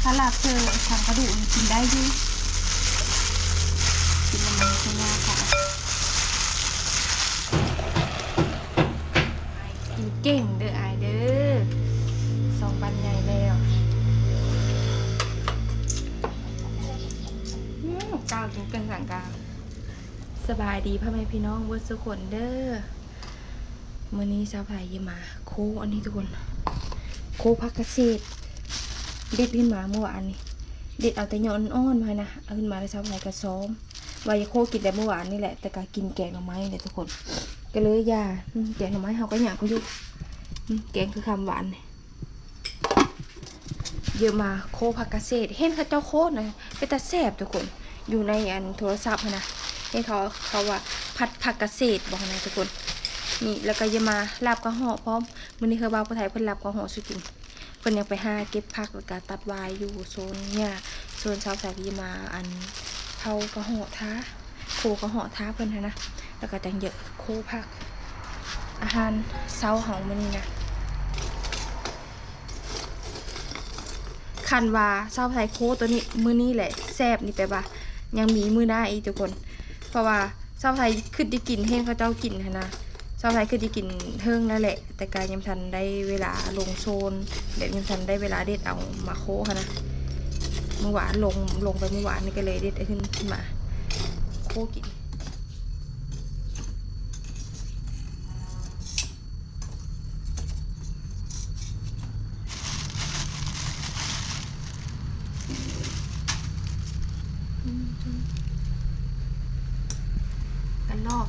ถ้าลาบเธอทางกระดูกกินได้อยิ่กินมันไม่ยากค่ะกินเก่งเด้อไอเด้อ2 บันใหญ่แล้วกาวกินกันสั่งกาวสบายดีพ่อแม่พี่น้องวัดสุขนเด้อมื้อนี้ชาวไผ่ยมาโคอันนี้ทุกคนโคผักเกษตรเด็ดขึ้นมาเมื่อวานนี้เด็ดเอาแต่ยอดอ่อนมานะเอาขึ้นมาแล้วชาวไผ่ก็ซ้อมวายโคกินแต่เมื่อวานนี่แหละแต่ก็กินแกงหน่อไม้เลยทุกคนก็เลยยาแกงหน่อไม้เขาก็อยากเขาอยู่แกงคือคำหวานเยอะมาโคผักเกษตรเห็นเขาเจ้าโคนะเป็นตาแซ่บทุกคนอยู่ในอันโทรศัพท์นะเห็นเขาว่าผัดผักเกษตรบอกนะทุกคนนี่แล้วก็จะมาลาบกระห่อพร้อมมื้อนี้คือบ่าวผู้ไทยเพิ่นลาบกระห่อสุกินเพิ่นยังไปหาเก็บผักแล้วก็ตัดวายอยู่โซนเนี่ยโซนชาวสายที่มาอันเผากระห่อท้าโคกระห่อท้าเพิ่นนะแล้วก็จังเยอะโคผักอาหารเช้าของมื้อนี้นะคันว่าชาวไทยโคตัวนี้มื้อนี้แหละแซ่บนี่แปลว่ายังมีมื้อหน้าอีกทุกคนเพราะว่าชาวไทยขึ้นได้กินเห็นเขาเจ้ากินนะชาวไทยคือจะกินเทิงนั่นแหละแต่การยำทันได้เวลาลงโซนเด็ดยำทันได้เวลาเด็ดเอามาโค้ค่ะนะเมื่อวานลงไปเมื่อวานนี่ก็เลยเด็ดขึ้นมาโค้กินกันลอก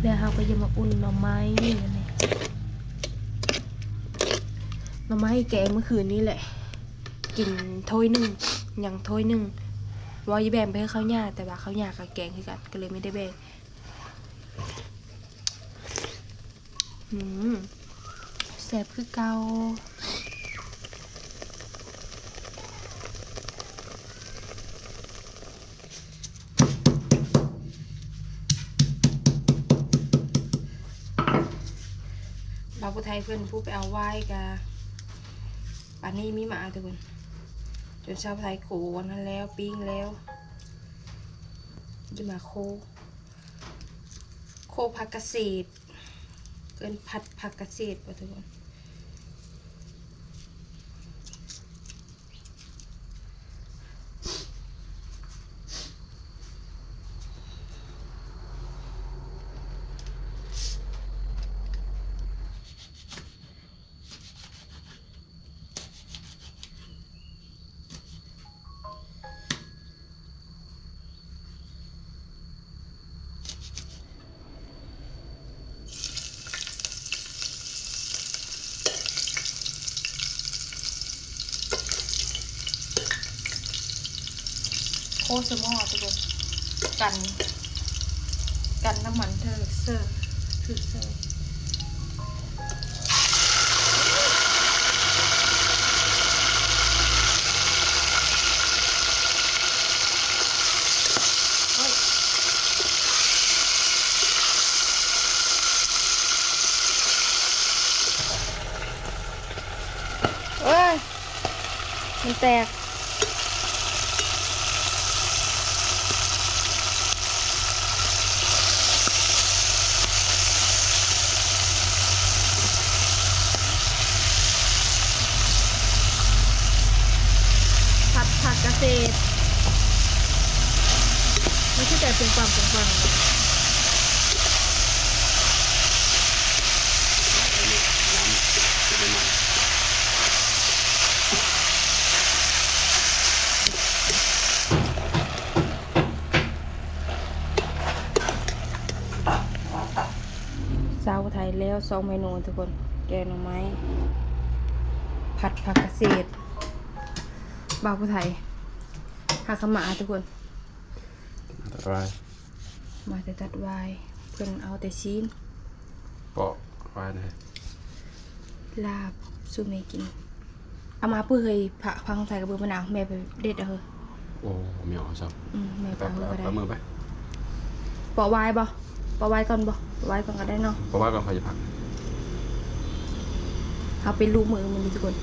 แล้วเราก็จะมาอุ่นหน่อไม้นี่หน่อไม้แกงเมื่อคืนนี้แหละกินถ้วยหนึ่งอย่างถ้วยหนึ่งว่าจะแบ่งไปให้เขาหญ้าแต่ว่าเขาหญ้ากับแกงคือกันก็เลยไม่ได้แบ่งแซ่บคือเก่าเราผู้ไทยเพื่อนผู้ไปเอาไว้กับป่านนี้มีหมาทุกคนจนชาวไทยโขวันนั้นแล้วปิ้งแล้วจะมาโคผักเกษตรเกินผัดผักเกษตรป่ะทุกคนโคสมอทุกคนกันน้ำมันเธอเซอร์คือเซอร์เอ้ยมันแตกผักเกษตร ใจปุงปังปุงปังสาวไทยแล้ว2เมนูทุกคนแกงหน่อไม้ผัดผักเกษตรบ่าวผู้ไทยหาขมาทุกคนตัดไว้มาแต่ตัดไว้เพิ่นเอาแต่ชิ้นปอกไว้เลยลาบสู้แม่กินเอามาเพื่อเคยผักพังใส่กระเบื้องมะนาวแม่ไปเด็ดเอาเถอะโอ้ไม่เอาชอบแม่ไปเอาก็ได้เอามือไปปอกไว้บ่ปอกไว้ก่อนบ่ปอกไว้ก่อนก็ได้เนาะปอกไว้ก่อนใครจะผักเอาเป็นลูกมือมันทุกคน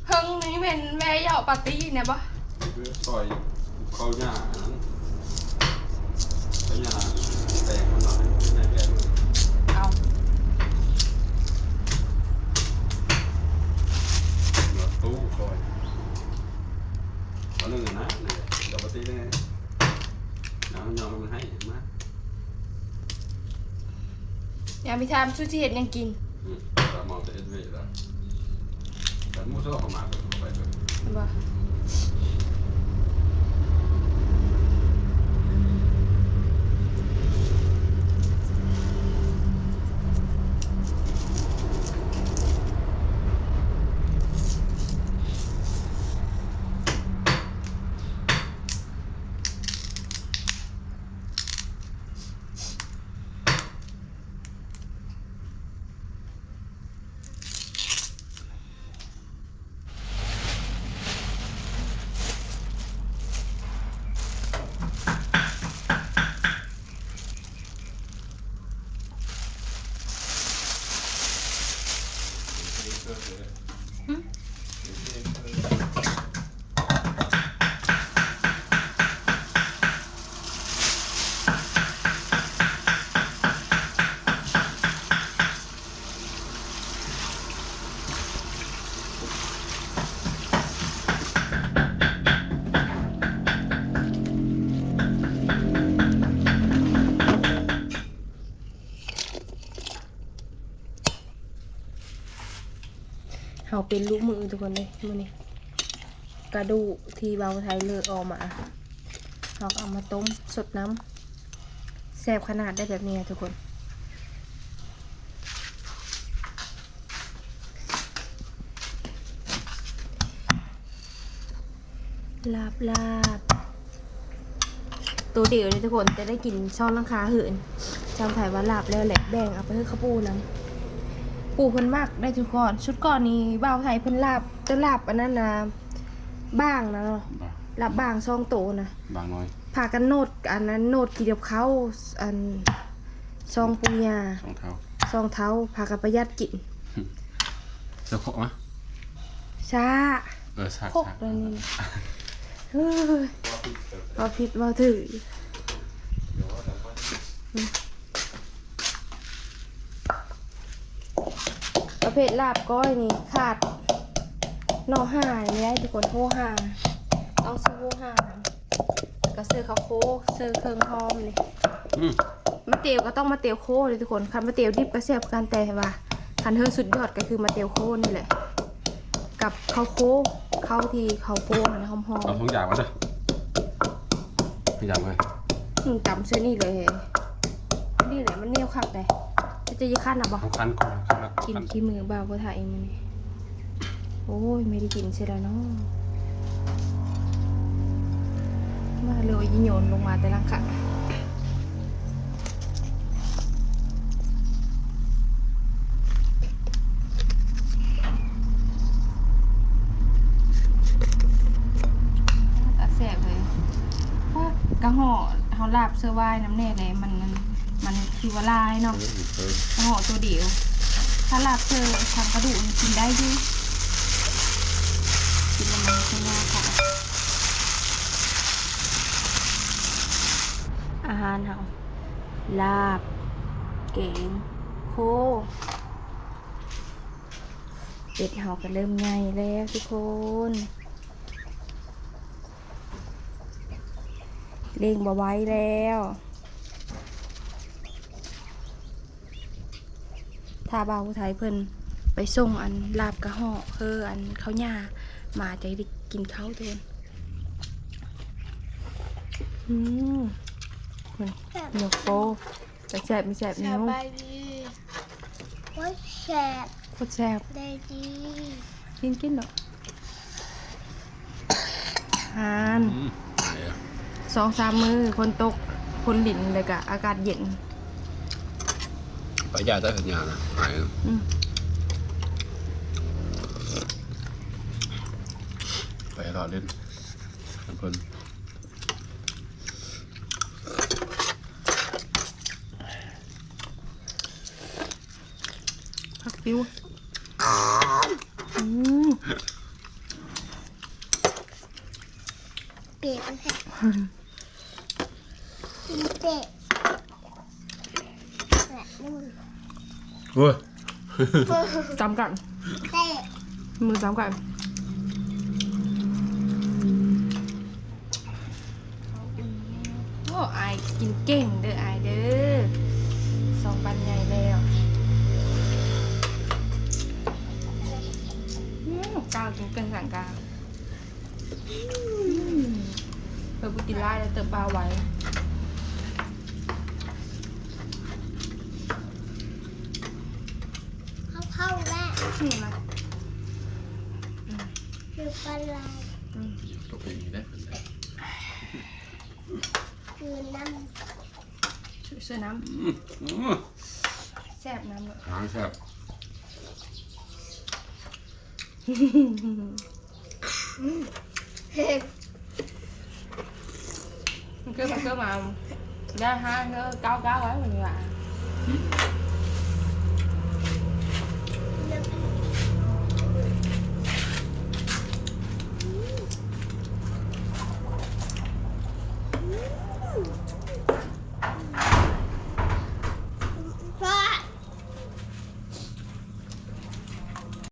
เฮิงนี่เป็นแม่เหยาปาร์ตี้เนี่ยปะซอยข้าวหญ้าข้าวหญ้าแตงมันหน่อยในแกงเอาตู้ซอยเอาเรื่องนะเดี๋ยวปาร์ตี้ได้น้ำยอมมันให้มาอย่ามีทำชูชีเห็ดยังกินแต่มองจะเอ็ดเวย์แล้วแต่มูสเข้ามาก็ไปเลยบ่เขาเป็นลูกมือทุกคนเลยมือนี่กระดูกที่เบาไทยเลือกออกมาเราเอามาต้มสดน้ำแซ่บขนาดได้แบบนี้ทุกคนลาบตัวเดียวเลยทุกคนจะได้กินช่อนลังคาเหินจำถ่ายว่าลาบแล้วแหละแบ่งเอาไปให้ข้าวปูน้ำปูเพิ่นมากได้ทุกคนชุดก่อนนี้บ่าวไทยเพิ่นลาบจะลาบอันนั้นนะบ้างนะเนาะลาบบางช่องโตนะบางน้อยพากันโนดอันนั้นโนดกี่เดียบเขาอันซองปุญญาซองเท้าพากันประหยัดกินเจ้าของมะช้าช้าพกตัวนี้ว่าผิดว่าถือประเภทลาบก้อยนี่ขาดหน่อห่าอย่างนี้ทุกคนโหห่าต้องซื้อโหห่าก็ซื้อข้าวโค้ซื้อเครื่องหอมเลยมะเตียวก็ต้องมะเตียวโค้เลยทุกคนคันมะเตียวดิบก็แซ่บกันแต่ว่าคันเธอสุดยอดก็คือมะเตียวโค้นี่แหละกับข้าวโค้ข้าวที่ข้าวโค้นะหอมๆเอาทุกอย่างมาเลยทุกอย่างเลยจำซื้อนี่เลยนี่แหละมันเหนียวขับเลยจะยี่ขั้นหรอบอกขั้นก่อนกินขี้มือบ่าวก็ถ่ายมันโอ้ยไม่ได้กินใช่แล้วเนาะมาเลยยิโยนลงมาแต่ละค่ะตาแสบเลยเพราะกระห่อเขาลาบเสื้อวายน้ำแน่เลยมันคือว่าลายเนาะกระห่อตัวเดียวถ้าลาบเสื้อทางกระดูกกินได้ด้วยกินมันไม่ยากค่ะ อาหารเฮาลาบแกงโคเป็ดเฮาก็เริ่มใหญ่แล้วทุกคนเร่งบ่ไหว้แล้วถ้าบ่าวผู้ไทยเพิ่นไปส่งอันลาบกระหอกอันข้าวหญ้ามาจะได้กินข้าวทุกคนเนื้อโคแต่แซ่บไม่แซ่บ ส นิ้ว บายดีว่าแสบ โคตรแซ่บ ได้ดี กินหรอกหาน ไหนอ่ะ 2-3 มื้อคนตกคนหลินเลยกะอากาศเย็น ไปยาได้สัญญานะไหน อืม ไปรอเล่นเพิ่น ผักปิ้วม เปียกมันแห้งกินเตะและนู่น เฮ้ย จำกัน เตะ มือจำกันโอ้อายกินเก่งเด้ออายเด้อ2 ปันใหญ่แล้วกาวกินเก่งสั่งกาวเติมบุกินไล่แล้วเติมปลาไว้ เข้าแม่ นี่มา คือปลาไหล ตัวเพลงนี้ได้เพิ่นได้ คือน้ ช่วยน้ำแซ่บน้ำเลย หางแซ่บ ำเห็ด มันcứ mà ra ha nó cao cao ấy mình là